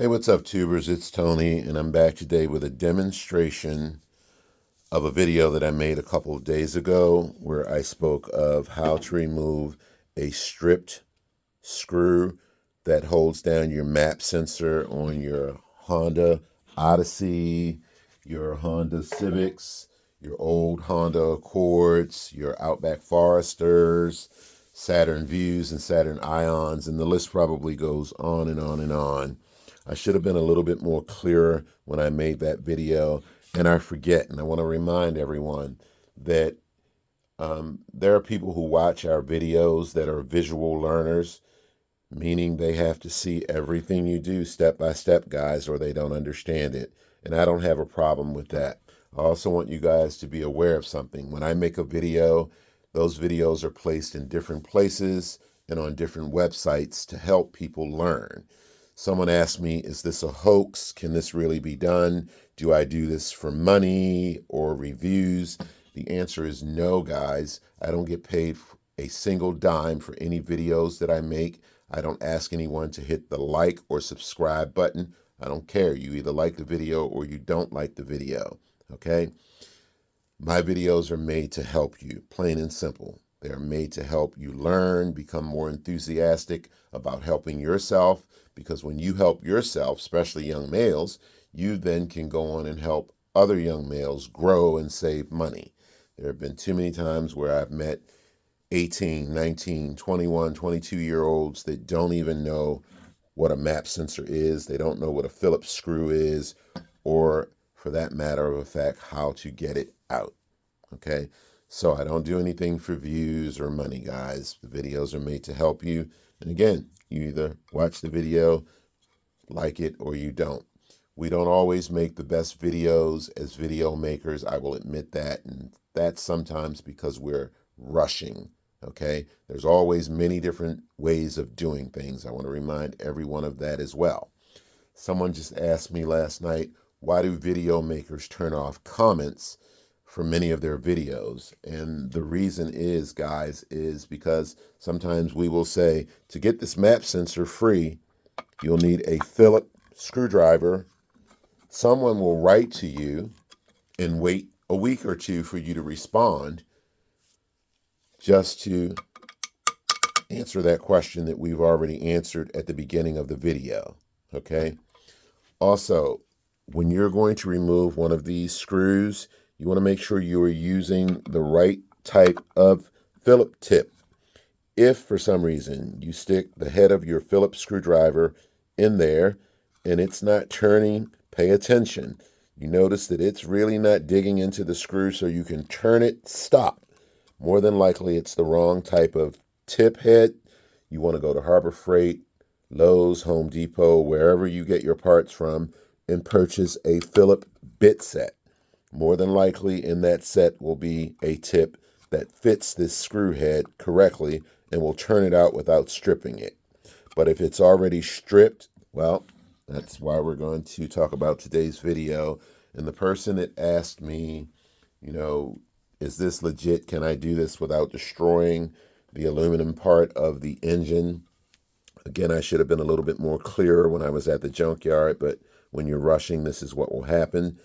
Hey, what's up, tubers? It's Tony, and I'm back today with a demonstration of a video that I made a couple of days ago where I spoke of how to remove a stripped screw that holds down your map sensor on your Honda Odyssey, your Honda Civics, your old Honda Accords, your Outback Foresters, Saturn Views, and Saturn Ions, and the list probably goes on and on and on. I should have been a little bit more clearer when I made that video, and I forget. And I want to remind everyone that there are people who watch our videos that are visual learners, meaning they have to see everything you do step by step, guys, or they don't understand it. And I don't have a problem with that. I also want you guys to be aware of something. When I make a video, those videos are placed in different places and on different websites to help people learn. Someone asked me, is this a hoax? Can this really be done? Do I do this for money or reviews? The answer is no, guys. I don't get paid a single dime for any videos that I make. I don't ask anyone to hit the like or subscribe button. I don't care. You either like the video or you don't like the video, okay? My videos are made to help you, plain and simple. They are made to help you learn, become more enthusiastic about helping yourself, because when you help yourself, especially young males, you then can go on and help other young males grow and save money. There have been too many times where I've met 18, 19, 21, 22-year-olds that don't even know what a map sensor is. They don't know what a Phillips screw is, or for that matter of fact, how to get it out. Okay? So I don't do anything for views or money, guys. The videos are made to help you. And again, you either watch the video, like it, or you don't. We don't always make the best videos as video makers. I will admit that. And that's sometimes because we're rushing. Okay? There's always many different ways of doing things. I want to remind everyone of that as well. Someone just asked me last night, why do video makers turn off comments for many of their videos? And the reason is, guys, is because sometimes we will say, to get this map sensor free, you'll need a Phillips screwdriver. Someone will write to you and wait a week or two for you to respond just to answer that question that we've already answered at the beginning of the video, okay? Also, when you're going to remove one of these screws, you want to make sure you are using the right type of Phillips tip. If for some reason you stick the head of your Phillips screwdriver in there and it's not turning, pay attention. You notice that it's really not digging into the screw so you can turn it, stop. More than likely it's the wrong type of tip head. You want to go to Harbor Freight, Lowe's, Home Depot, wherever you get your parts from, and purchase a Phillips bit set. More than likely in that set will be a tip that fits this screw head correctly and will turn it out without stripping it. But if it's already stripped, well, that's why we're going to talk about today's video. And the person that asked me, is this legit? Can I do this without destroying the aluminum part of the engine? Again, I should have been a little bit more clearer when I was at the junkyard, but when you're rushing, this is what will happen.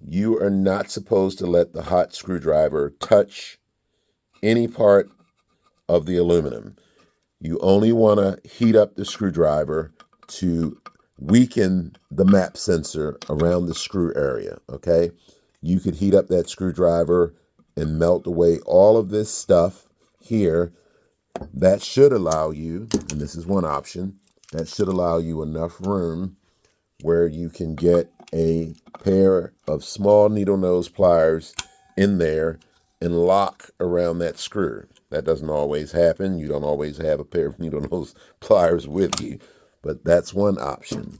You are not supposed to let the hot screwdriver touch any part of the aluminum. You only want to heat up the screwdriver to weaken the map sensor around the screw area, okay? You could heat up that screwdriver and melt away all of this stuff here. That should allow you, and this is one option, that should allow you enough room where you can get a pair of small needle nose pliers in there and lock around that screw. That doesn't always happen. You don't always have a pair of needle nose pliers with you, but that's one option.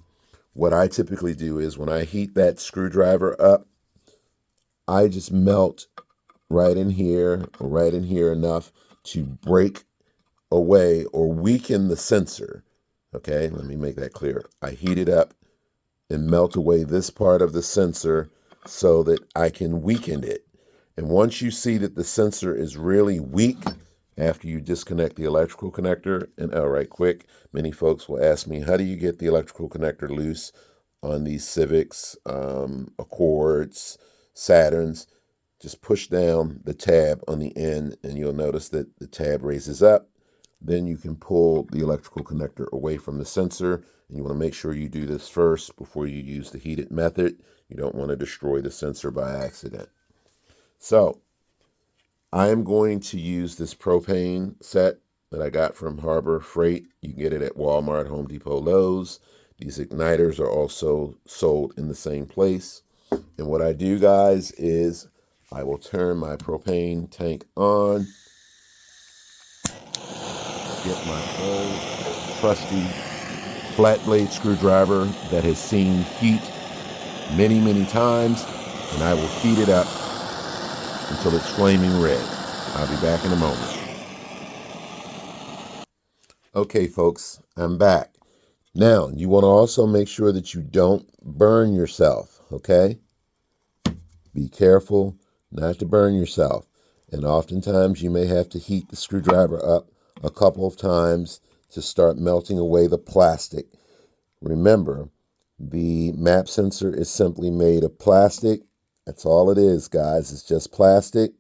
What I typically do is when I heat that screwdriver up, I just melt right in here or right in here enough to break away or weaken the sensor. Okay, let me make that clear. I heat it up and melt away this part of the sensor so that I can weaken it. And once you see that the sensor is really weak, after you disconnect the electrical connector. And right quick, many folks will ask me, how do you get the electrical connector loose on these Civics, Accords, Saturns? Just push down the tab on the end and you'll notice that the tab raises up. Then you can pull the electrical connector away from the sensor. And you want to make sure you do this first before you use the heated method. You don't want to destroy the sensor by accident. So I am going to use this propane set that I got from Harbor Freight. You can get it at Walmart, Home Depot, Lowe's. These igniters are also sold in the same place. And what I do, guys, is I will turn my propane tank on, get my old trusty flat blade screwdriver that has seen heat many, many times, and I will heat it up until it's flaming red. I'll be back in a moment. Okay, folks, I'm back. Now, you want to also make sure that you don't burn yourself, okay? Be careful not to burn yourself. And oftentimes you may have to heat the screwdriver up a couple of times to start melting away the plastic. Remember, the map sensor is simply made of plastic. That's all it is, guys. It's just plastic.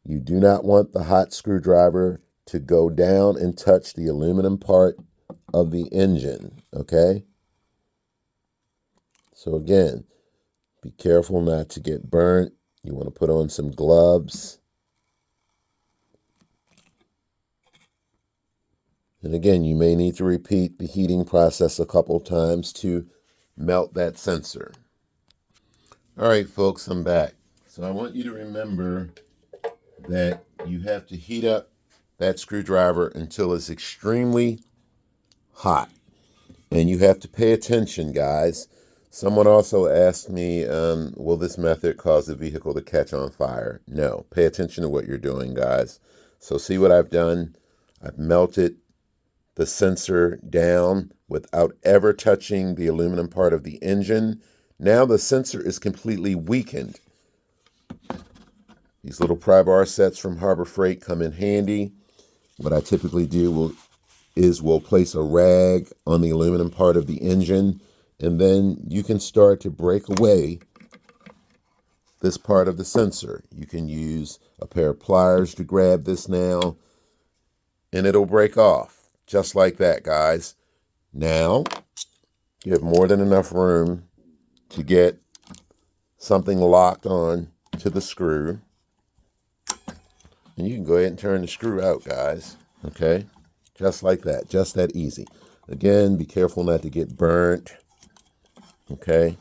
You do not want the hot screwdriver to go down and touch the aluminum part of the engine, okay? So again, be careful not to get burnt. You want to put on some gloves. And again, you may need to repeat the heating process a couple times to melt that sensor. All right, folks, I'm back. So I want you to remember that you have to heat up that screwdriver until it's extremely hot. And you have to pay attention, guys. Someone also asked me, will this method cause the vehicle to catch on fire? No. Pay attention to what you're doing, guys. So see what I've done? I've melted the sensor down without ever touching the aluminum part of the engine. Now the sensor is completely weakened. These little pry bar sets from Harbor Freight come in handy. What I typically do is we'll place a rag on the aluminum part of the engine, and then you can start to break away this part of the sensor. You can use a pair of pliers to grab this now, and it'll break off. Just like that, guys. Now, you have more than enough room to get something locked on to the screw. And you can go ahead and turn the screw out, guys. Okay? Just like that. Just that easy. Again, be careful not to get burnt. Okay?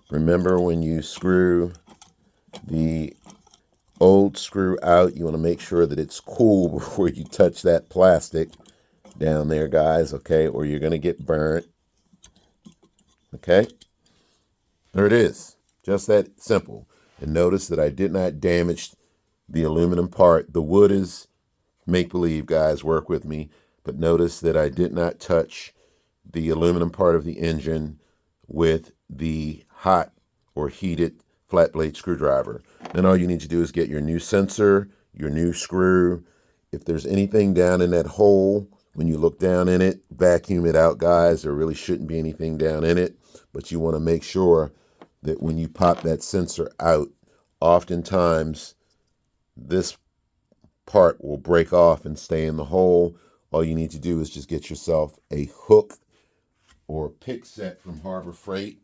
Remember, when you screw the old screw out, you want to make sure that it's cool before you touch that plastic down there, guys. Okay? Or you're going to get burnt. Okay? There it is. Just that simple. And notice that I did not damage the aluminum part. The wood is make-believe, guys. Work with me. But notice that I did not touch the aluminum part of the engine with the hot or heated flat blade screwdriver. Then all you need to do is get your new sensor, your new screw. If there's anything down in that hole, when you look down in it, vacuum it out, guys. There really shouldn't be anything down in it. But you want to make sure that when you pop that sensor out, oftentimes this part will break off and stay in the hole. All you need to do is just get yourself a hook or pick set from Harbor Freight.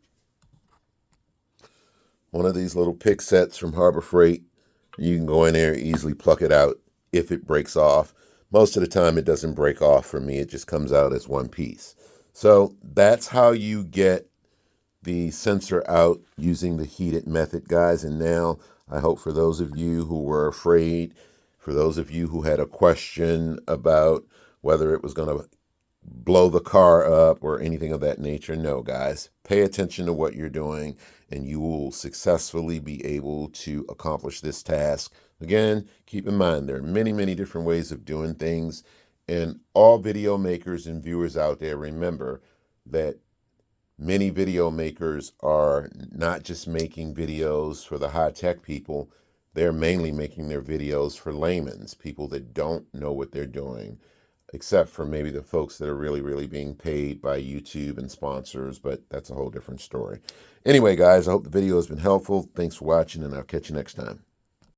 One of these little pick sets from Harbor Freight. You can go in there and easily pluck it out if it breaks off. Most of the time it doesn't break off for me. It just comes out as one piece. So that's how you get the sensor out using the heated method, guys. And now I hope for those of you who were afraid, for those of you who had a question about whether it was going to blow the car up or anything of that nature, no, guys. Pay attention to what you're doing and you will successfully be able to accomplish this task. Again, keep in mind there are many, many different ways of doing things. And all video makers and viewers out there, remember that many video makers are not just making videos for the high-tech people. They're mainly making their videos for laymen's, people that don't know what they're doing, except for maybe the folks that are really, really being paid by YouTube and sponsors, but that's a whole different story. Anyway, guys, I hope the video has been helpful. Thanks for watching, and I'll catch you next time.